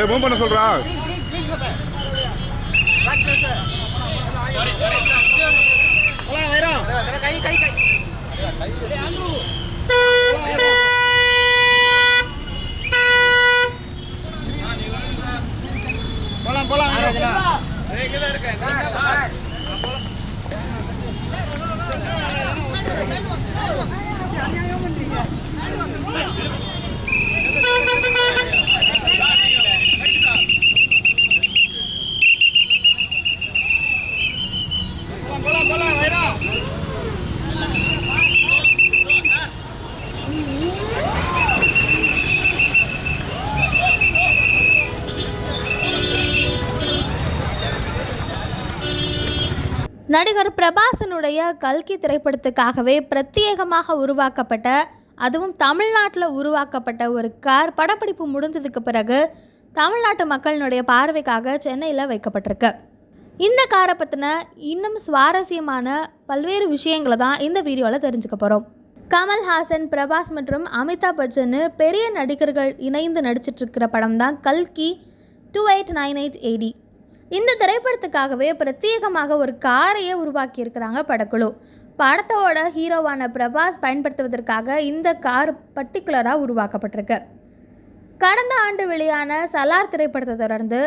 Move பண்ண சொல்றா. நடிகர் பிரபாஸனுடைய கல்கி திரைப்படத்துக்காகவே பிரத்யேகமாக உருவாக்கப்பட்ட, அதுவும் தமிழ்நாட்டில் உருவாக்கப்பட்ட ஒரு கார் படப்பிடிப்பு முடிஞ்சதுக்கு பிறகு தமிழ்நாட்டு மக்களினுடைய பார்வைக்காக சென்னையில் வைக்கப்பட்டிருக்கு. இந்த காரை பற்றின இன்னும் சுவாரஸ்யமான பல்வேறு விஷயங்களை தான் இந்த வீடியோவில் தெரிஞ்சுக்க போகிறோம். கமல்ஹாசன், பிரபாஸ் மற்றும் அமிதாப் பச்சன் பெரிய நடிகர்கள் இணைந்து நடிச்சிட்ருக்கிற படம் தான் கல்கி 2898 AD. இந்த திரைப்படத்துக்காகவே பிரத்யேகமாக ஒரு காரையே உருவாக்கியிருக்கிறாங்க படக்குழு. படத்தோட ஹீரோவான பிரபாஸ் பயன்படுத்துவதற்காக இந்த கார் பர்டிகுலராக உருவாக்கப்பட்டிருக்கு. கடந்த ஆண்டு வெளியான சலார் திரைப்படத்தை தொடர்ந்து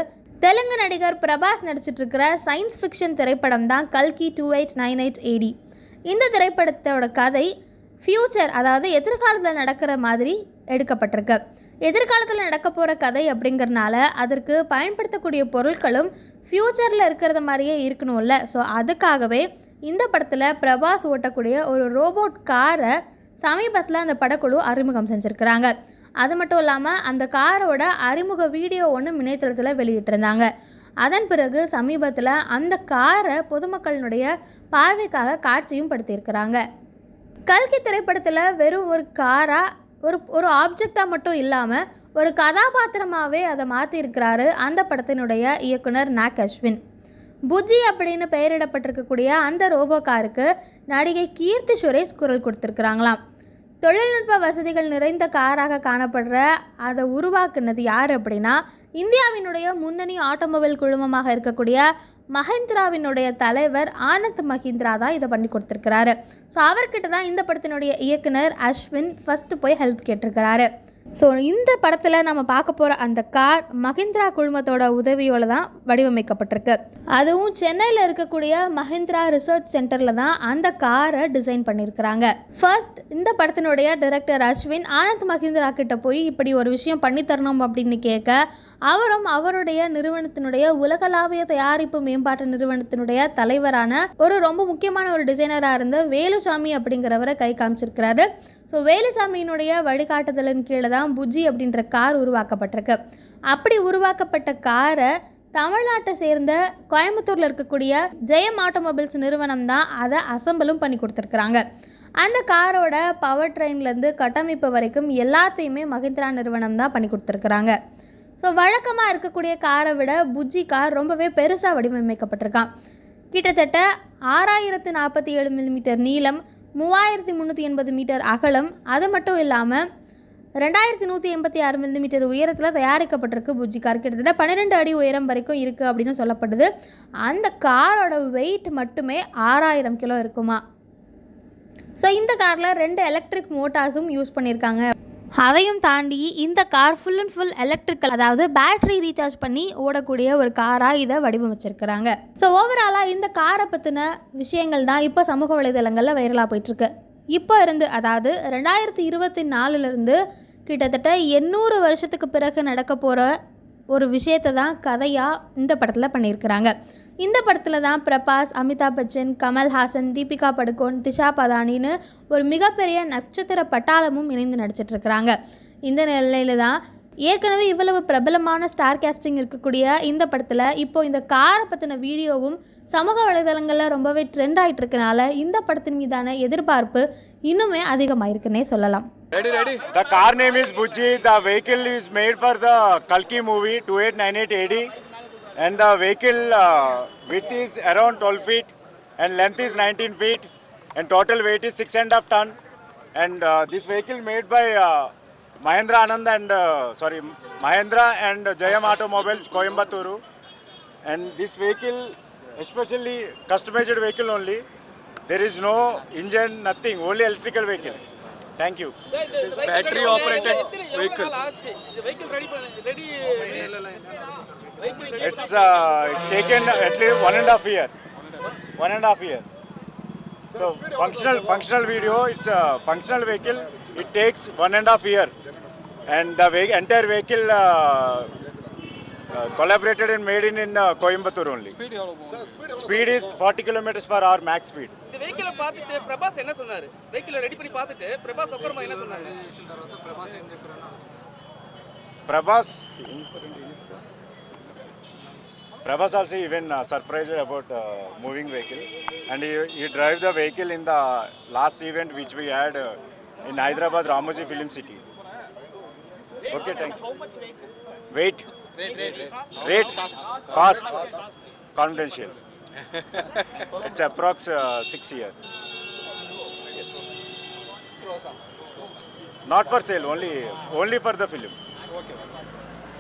தெலுங்கு நடிகர் பிரபாஸ் நடிச்சிட்ருக்கிற சயின்ஸ் ஃபிக்ஷன் திரைப்படம் தான் கல்கி 2898 AD. இந்த திரைப்படத்தோட கதை ஃப்யூச்சர், அதாவது எதிர்காலத்தில் நடக்கிற மாதிரி எடுக்கப்பட்டிருக்கு. எதிர்காலத்தில் நடக்க போகிற கதை அப்படிங்கிறனால அதற்கு பயன்படுத்தக்கூடிய பொருட்களும் ஃப்யூச்சரில் இருக்கிறத மாதிரியே இருக்கணும்ல. ஸோ அதுக்காகவே இந்த படத்தில் பிரபாஸ் ஓட்டக்கூடிய ஒரு ரோபோட் காரை சமீபத்தில் அந்த படக்குழு அறிமுகம் செஞ்சுருக்கிறாங்க. அது மட்டும் இல்லாமல் அந்த காரோட அறிமுக வீடியோ ஒன்று இணையதளத்தில் வெளியிட்டிருந்தாங்க. அதன் பிறகு சமீபத்தில் அந்த காரை பொதுமக்களினுடைய பார்வைக்காக காட்சியும் படுத்தியிருக்கிறாங்க. கல்கி திரைப்படத்தில் வெறும் ஒரு காராக ஒரு ஆப்ஜெக்டாக மட்டும் இல்லாமல் ஒரு கதாபாத்திரமாகவே அதை மாற்றிருக்கிறாரு அந்த படத்தினுடைய இயக்குனர் நாக் அஸ்வின். புஜ்ஜி அப்படின்னு பெயரிடப்பட்டிருக்கக்கூடிய அந்த ரோபோ காருக்கு நடிகை கீர்த்தி சுரேஷ் குரல் கொடுத்துருக்குறாங்களாம். தொழில்நுட்ப வசதிகள் நிறைந்த காராக காணப்படுற அதை உருவாக்குனது யார் அப்படின்னா, இந்தியாவினுடைய முன்னணி ஆட்டோமொபைல் குழுமமாக இருக்கக்கூடிய மஹிந்திராவினுடைய தலைவர் ஆனந்த் மஹிந்திரா தான் இதை பண்ணி கொடுத்துருக்கிறாரு. ஸோ அவர்கிட்ட தான் இந்த படத்தினுடைய இயக்குனர் அஸ்வின் ஃபஸ்ட்டு போய் ஹெல்ப் கேட்டிருக்கிறாரு. ஸோ இந்த படத்தில் நம்ம பார்க்க போகிற அந்த கார் மஹிந்திரா குழுமத்தோட உதவியோடு தான் வடிவமைக்கப்பட்டிருக்கு. அதுவும் சென்னையில் இருக்கக்கூடிய மஹிந்திரா ரிசர்ச் சென்டரில் தான் அந்த காரை டிசைன் பண்ணியிருக்கிறாங்க. ஃபர்ஸ்ட் இந்த படத்தினுடைய டைரக்டர் அஸ்வின் ஆனந்த் மஹிந்திரா கிட்ட போய் இப்படி ஒரு விஷயம் பண்ணித்தரணும் அப்படின்னு கேட்க, அவரும் அவருடைய நிறுவனத்தினுடைய உலகளாவிய தயாரிப்பு மேம்பாட்டு நிறுவனத்தினுடைய தலைவரான ஒரு ரொம்ப முக்கியமான ஒரு டிசைனராக இருந்த வேலுசாமி அப்படிங்கிறவரை கை காமிச்சிருக்கிறாரு. ஸோ வேலுசாமியினுடைய வழிகாட்டுதலின் கீழே தான் புஜ்ஜி அப்படின்ற கார் உருவாக்கப்பட்டிருக்கு. அப்படி உருவாக்கப்பட்ட காரை தமிழ்நாட்டை சேர்ந்த கோயம்புத்தூரில் இருக்கக்கூடிய ஜெயம் ஆட்டோமொபைல்ஸ் நிறுவனம் தான் அதை அசம்பிளும் பண்ணி கொடுத்துருக்குறாங்க. அந்த காரோட பவர் ட்ரெயின்லேருந்து கட்டமைப்பு வரைக்கும் எல்லாத்தையுமே மஹிந்திரா நிறுவனம் தான் பண்ணி கொடுத்துருக்குறாங்க. ஸோ வழக்கமாக இருக்கக்கூடிய காரை விட புஜ்ஜி கார் ரொம்பவே பெருசாக வடிவமைக்கப்பட்டிருக்கான். கிட்டத்தட்ட 6047 மில்லிமீட்டர் நீளம், 3380 மீட்டர் அகலம். அது மட்டும் இல்லாமல் 2186 மில்லிமீட்டர் உயரத்தில் தயாரிக்கப்பட்டிருக்கு புஜ்ஜி கார். கிட்டத்தட்ட 12 அடி உயரம் வரைக்கும் இருக்குது அப்படின்னு சொல்லப்படுது. அந்த காரோட வெயிட் மட்டுமே 6000 கிலோ இருக்குமா. ஸோ இந்த காரில் 2 எலக்ட்ரிக் மோட்டார்ஸும் யூஸ் பண்ணியிருக்காங்க. அதையும் தாண்டி இந்த car full and full electrical, அதாவது பேட்டரி ரீசார்ஜ் பண்ணி ஓடக்கூடிய ஒரு காராக இதை வடிவமைச்சிருக்கிறாங்க. ஸோ ஓவராலாக இந்த காரை பற்றின விஷயங்கள் தான் இப்போ சமூக வலைதளங்களில் வைரலாக போயிட்டுருக்கு. இப்போ இருந்து, அதாவது 2024 கிட்டத்தட்ட 800 வருஷத்துக்கு பிறகு நடக்க போகிற ஒரு விஷயத்தை தான் கதையாக இந்த படத்தில் பண்ணியிருக்கிறாங்க. இந்த படத்தில் தான் பிரபாஸ், அமிதாப் பச்சன், கமல்ஹாசன், தீபிகா படுகோன், திஷா பதானின்னு ஒரு மிகப்பெரிய நட்சத்திர பட்டாளமும் இணைந்து நடிச்சிட்ருக்கிறாங்க. இந்த நிலையில தான் ஏற்கனவே இவ்வளவு பிரபலமான ஸ்டார் கேஸ்டிங் இருக்கக்கூடிய இந்த படத்தில் இப்போ இந்த காரை பற்றின வீடியோவும் சமூக வலைதளங்களில் ரொம்பவே ட்ரெண்ட் ஆகிட்டு இருக்கனால இந்த படத்தின் மீதான எதிர்பார்ப்பு இன்னுமே அதிகமாயிருக்குன்னே சொல்லலாம். Ready. The car name is Bujji. The vehicle is made for the Kalki movie 2898 AD, and the vehicle width is around 12 feet and length is 19 feet and total weight is 6.5 ton. And this vehicle made by Mahindra Anand and Mahindra and Jayam Automobiles, Coimbatore. And this vehicle, especially customized vehicle only, there is no engine, nothing, only electrical vehicle. Thank you. battery operated vehicle. It's taken at least 1.5 year. 1.5 year. So functional video, it's a functional vehicle. It takes 1.5 year. And the entire vehicle collaborated and made in Coimbatore only. Speed is 40 kilometers per hour max speed. இந்த வெஹிக்கிளை பார்த்துட்டு பிரபாஸ் என்ன சொன்னாரு? வெஹிக்கிளை ready பண்ணி பார்த்துட்டு பிரபாஸ் உட்காரமா என்ன சொன்னாரு? Prabhas also even surprised about moving vehicle, and he drive the vehicle in the last event which we had in Hyderabad Ramoji Film City. Okay, thanks. Weight, rate, cost, confidential. It's approx 6 years. Yes. Not for sale, only for the film.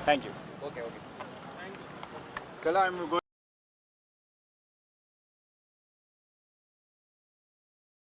Thank you. Chala, I'm going.